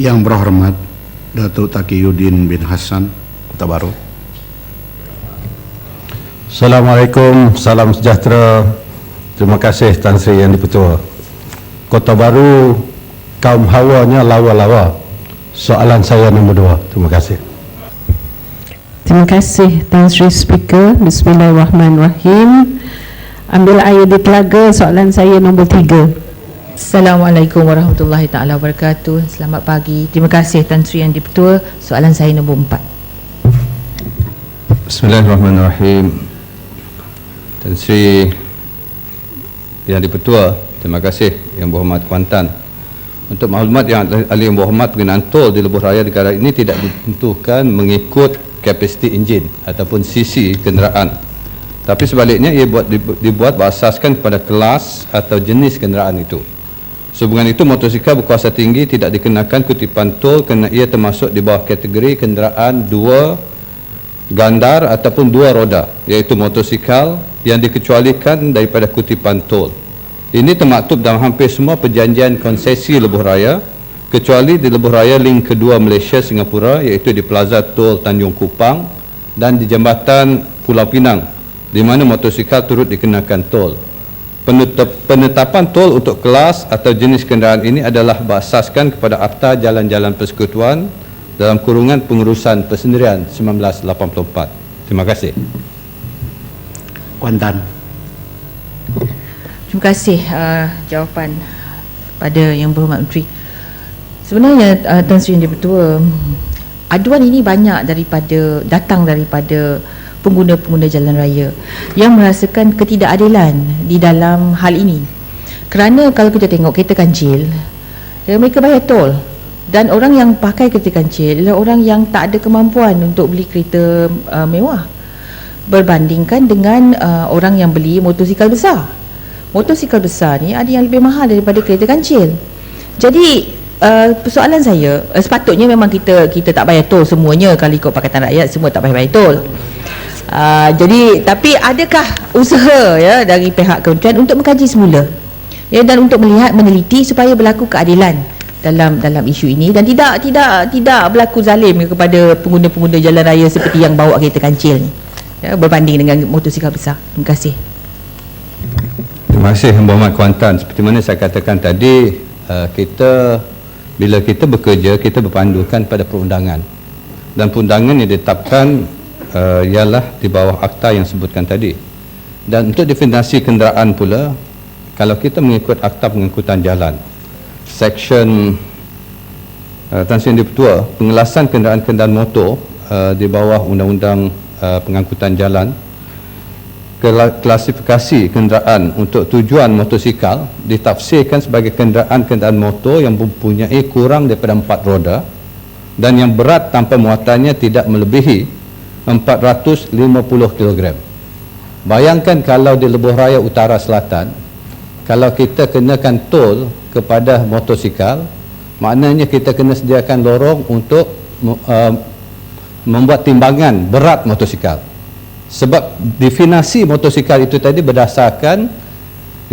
Yang berhormat Datuk Taqiyuddin bin Hassan, Kota Baru. Assalamualaikum, salam sejahtera. Terima kasih Tan Sri Yang di-Pertua. Kota Baru, kaum hawanya lawa-lawa. Soalan saya nombor 2. Terima kasih. Terima kasih Tan Sri Speaker. Bismillahirrahmanirrahim. Ambil air di telaga. Soalan saya nombor 3. Assalamualaikum warahmatullahi taala wabarakatuh. Selamat pagi. Terima kasih Tan Sri Yang di-Pertua. Soalan saya nombor 4. Bismillahirrahmanirrahim. Tan Sri Yang di-Pertua, terima kasih Yang Berhormat Kuantan. Untuk maklumat Yang Ahli Yang Berhormat, berkenaan tol di Lebuh Raya negara ini tidak ditentukan mengikut kapasiti enjin ataupun sisi kenderaan, tapi sebaliknya ia dibuat berasaskan kepada kelas atau jenis kenderaan itu. Sehubungan itu, motosikal berkuasa tinggi tidak dikenakan kutipan tol kerana ia termasuk di bawah kategori kenderaan 2 gandar ataupun 2 roda, iaitu motosikal yang dikecualikan daripada kutipan tol. Ini termaktub dalam hampir semua perjanjian konsesi Lebuh Raya, kecuali di Lebuh Raya link kedua Malaysia Singapura, iaitu di Plaza Tol Tanjung Kupang dan di Jambatan Pulau Pinang, di mana motosikal turut dikenakan tol. Penetapan tol untuk kelas atau jenis kenderaan ini adalah berasaskan kepada Akta Jalan-Jalan Persekutuan dalam kurungan Pengurusan Persendirian 1984. Terima kasih. Kuantan. Terima kasih jawapan pada Yang Berhormat Menteri. Sebenarnya Tan Sri Yang di-Pertua, aduan ini banyak datang daripada pengguna-pengguna jalan raya yang merasakan ketidakadilan di dalam hal ini. Kerana kalau kita tengok kereta kancil, mereka bayar tol, dan orang yang pakai kereta kancil adalah orang yang tak ada kemampuan untuk beli kereta mewah, berbandingkan dengan orang yang beli motosikal besar. Motosikal besar ni ada yang lebih mahal daripada kereta kancil. Jadi persoalan saya, sepatutnya memang kita tak bayar tol semuanya. Kalau ikut Pakatan Rakyat, semua tak bayar tol. Jadi, tapi adakah usaha dari pihak kementerian untuk mengkaji semula dan untuk meneliti supaya berlaku keadilan dalam isu ini, dan tidak berlaku zalim kepada pengguna-pengguna jalan raya seperti yang bawa kereta kancil ni, berbanding dengan motosikal besar. Terima kasih. Terima kasih Yang Berhormat Kuantan. Seperti mana saya katakan tadi, bila kita bekerja, kita berpandukan pada perundangan, dan perundangan yang ditetapkan ialah di bawah akta yang sebutkan tadi. Dan untuk definisi kenderaan pula, kalau kita mengikut Akta Pengangkutan Jalan, Section Tan Sri Yang di-Pertua, pengelasan kenderaan-kenderaan motor di bawah Undang-Undang Pengangkutan Jalan, klasifikasi kenderaan untuk tujuan motosikal ditafsirkan sebagai kenderaan-kenderaan motor yang mempunyai kurang daripada 4 roda dan yang berat tanpa muatannya tidak melebihi 450 kg. Bayangkan kalau di Lebuh Raya Utara Selatan, kalau kita kenakan tol kepada motosikal, maknanya kita kena sediakan lorong untuk membuat timbangan berat motosikal. Sebab definisi motosikal itu tadi berdasarkan,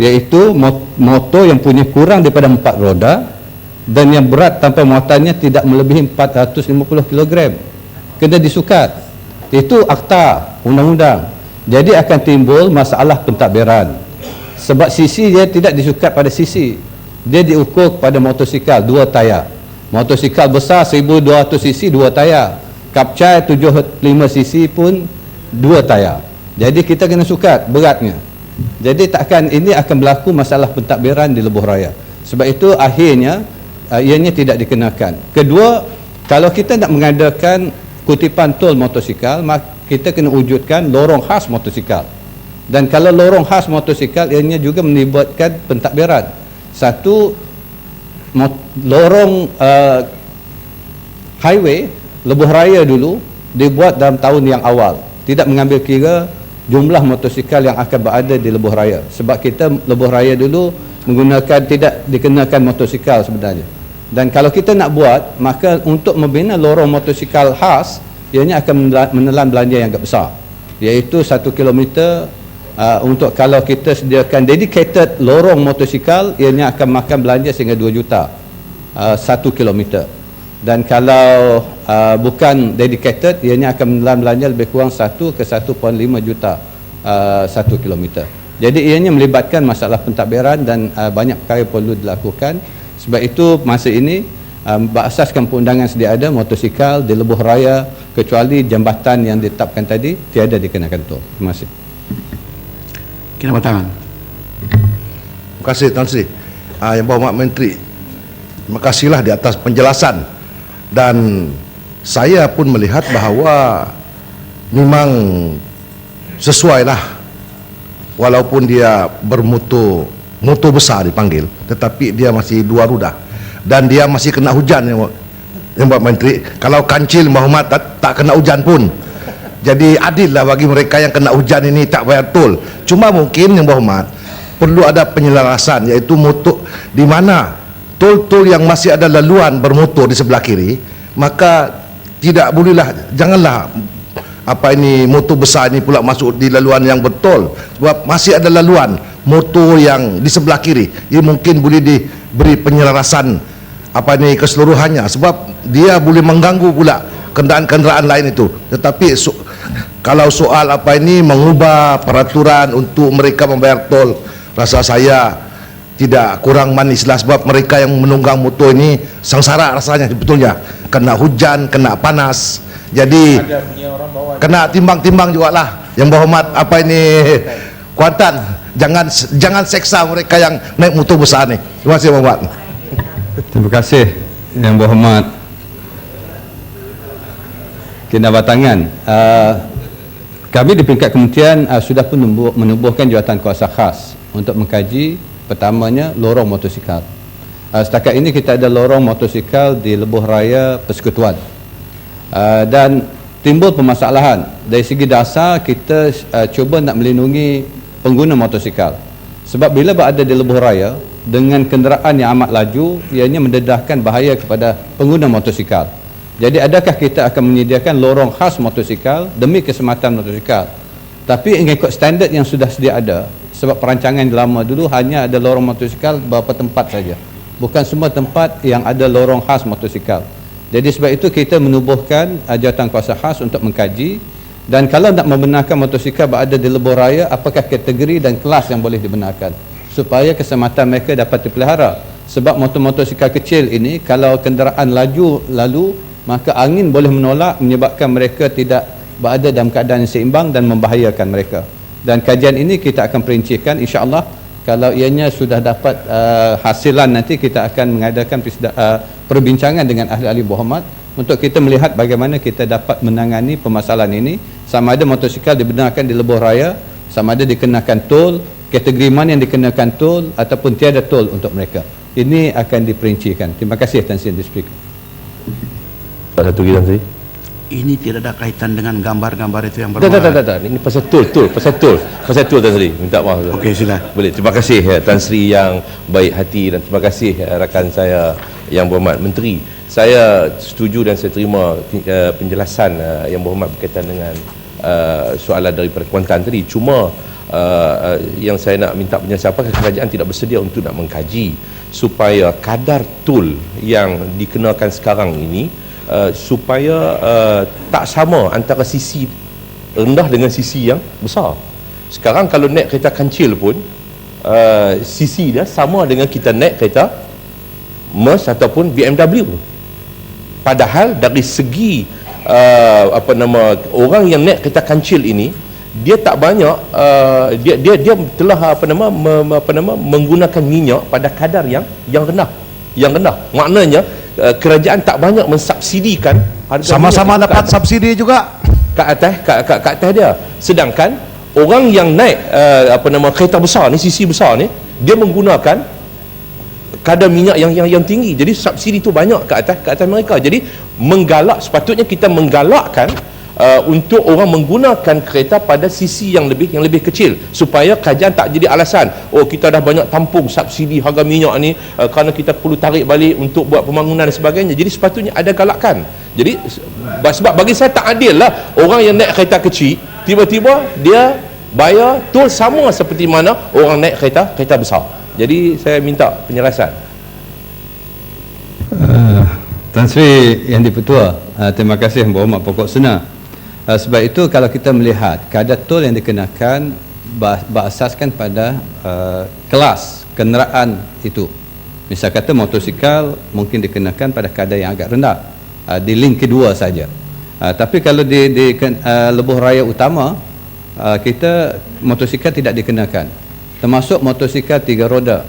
iaitu motor yang punya kurang daripada 4 roda dan yang berat tanpa muatannya tidak melebihi 450 kg. Kena disukat. Itu akta undang-undang. Jadi akan timbul masalah pentadbiran. Sebab sisi dia tidak disukat pada sisi. Dia diukur pada motosikal 2 tayar. Motosikal besar 1200 cc 2 tayar. Kapcai 75 cc pun 2 tayar. Jadi kita kena sukat beratnya. Jadi ini akan berlaku masalah pentadbiran di Lebuh Raya. Sebab itu akhirnya ianya tidak dikenakan. Kedua, kalau kita nak mengadakan kutipan tol motosikal, maka kita kena wujudkan lorong khas motosikal. Dan kalau lorong khas motosikal, ianya juga melibatkan pentadbiran. Satu, lorong highway Lebuh Raya dulu dibuat dalam tahun yang awal, tidak mengambil kira jumlah motosikal yang akan berada di Lebuh Raya. Sebab kita Lebuh Raya dulu tidak dikenakan motosikal sebenarnya. Dan kalau kita nak buat, maka untuk membina lorong motosikal khas, ianya akan menelan belanja yang agak besar, iaitu 1 kilometer. Untuk kalau kita sediakan dedicated lorong motosikal, ianya akan makan belanja sehingga 2 juta 1 kilometer. Dan kalau bukan dedicated, ianya akan menelan belanja lebih kurang 1 ke 1.5 juta 1 kilometer. Jadi ianya melibatkan masalah pentadbiran dan banyak perkara perlu dilakukan. Sebab itu masa ini berasaskan perundangan sedia ada, motosikal di lebuh raya kecuali jambatan yang ditetapkan tadi tiada dikenakan tol. Terima kasih. Kinabatangan. Terima kasih Tan Sri. Yang Berhormat Menteri, terima kasihlah di atas penjelasan, dan saya pun melihat bahawa memang sesuailah, walaupun dia bermotor besar dipanggil, tetapi dia masih 2 roda dan dia masih kena hujan. Yang Berhormat Menteri, kalau kancil Berhormat tak kena hujan pun. Jadi adil lah bagi mereka yang kena hujan ini tak bayar tol. Cuma mungkin Yang Berhormat perlu ada penyelarasan, iaitu motor di mana tol-tol yang masih ada laluan bermotor di sebelah kiri, maka tidak bolehlah, janganlah motor besar ini pula masuk di laluan yang betul, sebab masih ada laluan motor yang di sebelah kiri. Ia mungkin boleh diberi penyelarasan keseluruhannya, sebab dia boleh mengganggu pula kenderaan-kenderaan lain itu. Tetapi kalau soal mengubah peraturan untuk mereka membayar tol, rasa saya tidak kurang manislah, sebab mereka yang menunggang motor ini sengsara rasanya sebetulnya, kena hujan, kena panas. Jadi kena timbang-timbang jugalah. Yang Berhormat Kuantan, jangan seksa mereka yang naik motor besar ni. Terima kasih Berhormat. Terima kasih Yang Berhormat Kinabatangan. Kami di peringkat kementerian sudah pun menubuhkan jawatan kuasa khas untuk mengkaji pertamanya lorong motosikal. Setakat ini kita ada lorong motosikal di lebuh raya Persekutuan, dan timbul permasalahan dari segi dasar. Kita cuba nak melindungi pengguna motosikal, sebab bila berada di lebuh raya dengan kenderaan yang amat laju, ianya mendedahkan bahaya kepada pengguna motosikal. Jadi adakah kita akan menyediakan lorong khas motosikal demi keselamatan motosikal, tapi mengikut standard yang sudah sedia ada? Sebab perancangan lama dulu hanya ada lorong motosikal beberapa tempat saja, bukan semua tempat yang ada lorong khas motosikal. Jadi sebab itu kita menubuhkan jawatan kuasa khas untuk mengkaji, dan kalau nak membenarkan motosikal berada di lebuh raya, apakah kategori dan kelas yang boleh dibenarkan supaya keselamatan mereka dapat dipelihara. Sebab motor-motosikal kecil ini kalau kenderaan lalu, maka angin boleh menolak, menyebabkan mereka tidak berada dalam keadaan yang seimbang dan membahayakan mereka. Dan kajian ini kita akan perincikan, insya-Allah kalau ianya sudah dapat hasilan, nanti kita akan mengadakan perbincangan dengan ahli-ahli Berhormat untuk kita melihat bagaimana kita dapat menangani permasalahan ini, sama ada motosikal dibenarkan di lebuh raya, sama ada dikenakan tol, kategori mana yang dikenakan tol ataupun tiada tol untuk mereka. Ini akan diperincikan. Terima kasih Tan Sri Speaker. Satu lagi Tan Sri. Ini tidak ada kaitan dengan gambar-gambar itu yang berbahaya. Tak. Ini pasal tol Tan Sri. Minta maaf. Okey, sila. Boleh. Terima kasih Tan Sri yang baik hati, dan terima kasih rakan saya Yang Berhormat Menteri. Saya setuju dan saya terima penjelasan Yang Berhormat berkaitan dengan soalan daripada Kuantan tadi. Cuma yang saya nak minta penjelasan, apakah kerajaan tidak bersedia untuk nak mengkaji supaya kadar tol yang dikenakan sekarang ini supaya tak sama antara sisi rendah dengan sisi yang besar. Sekarang kalau naik kereta kancil pun sisi dia sama dengan kita naik kereta Merc ataupun BMW. Padahal dari segi orang yang naik kereta kancil ini, dia tak banyak dia telah menggunakan minyak pada kadar yang rendah. Maknanya kerajaan tak banyak mensubsidikan harga Sama-sama dapat subsidi juga kat atas dia. Sedangkan orang yang naik kereta besar ni, sisi besar ni, dia menggunakan kadar minyak yang tinggi. Jadi subsidi tu banyak kat atas mereka. Jadi sepatutnya kita menggalakkan untuk orang menggunakan kereta pada sisi yang lebih kecil, supaya kerajaan tak jadi alasan, oh kita dah banyak tampung subsidi harga minyak ni kerana kita perlu tarik balik untuk buat pembangunan dan sebagainya. Jadi sepatutnya ada galakan. Jadi sebab bagi saya tak adil lah orang yang naik kereta kecil tiba-tiba dia bayar tol sama seperti mana orang naik kereta besar. Jadi saya minta penjelasan. Tan Sri Yang Dipertua, terima kasih Yang Berhormat Pokok Sena. Sebab itu kalau kita melihat kadar tol yang dikenakan berasaskan pada kelas kenderaan itu. Misal kata motosikal mungkin dikenakan pada kadar yang agak rendah, di link kedua saja. Tapi kalau di lebuh raya utama, kita motosikal tidak dikenakan. Termasuk motosikal 3 roda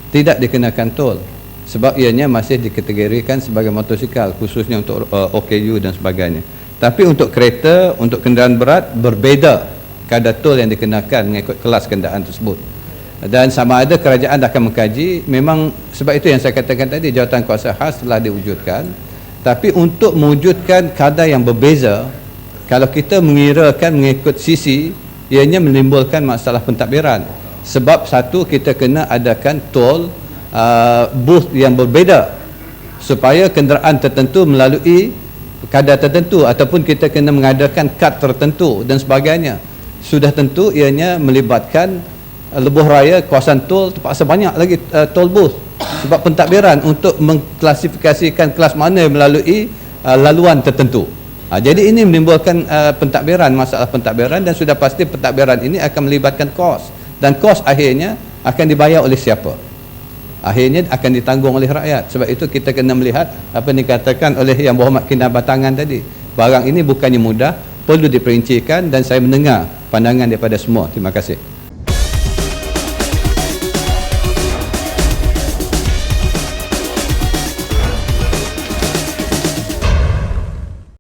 tidak dikenakan tol sebab ianya masih dikategorikan sebagai motosikal, khususnya untuk OKU dan sebagainya. Tapi untuk kereta, untuk kenderaan berat berbeza kadar tol yang dikenakan mengikut kelas kenderaan tersebut. Dan sama ada kerajaan akan mengkaji, memang sebab itu yang saya katakan tadi, jawatan kuasa khas telah diwujudkan. Tapi untuk mewujudkan kadar yang berbeza, kalau kita mengirakan mengikut sisi, ianya menimbulkan masalah pentadbiran. Sebab satu, kita kena adakan tol booth yang berbeza supaya kenderaan tertentu melalui kadar tertentu, ataupun kita kena mengadakan kad tertentu dan sebagainya. Sudah tentu ianya melibatkan lebuh raya, kawasan tol, terpaksa banyak lagi tol booth sebab pentadbiran untuk mengklasifikasikan kelas mana melalui laluan tertentu. Jadi ini menimbulkan pentadbiran, masalah pentadbiran, dan sudah pasti pentadbiran ini akan melibatkan kos, dan kos akhirnya akan dibayar oleh siapa? Akhirnya akan ditanggung oleh rakyat. Sebab itu kita kena melihat apa yang dikatakan oleh Yang Berhormat Kinabatangan tadi. Barang ini bukannya mudah, perlu diperincikan, dan saya mendengar pandangan daripada semua. Terima kasih.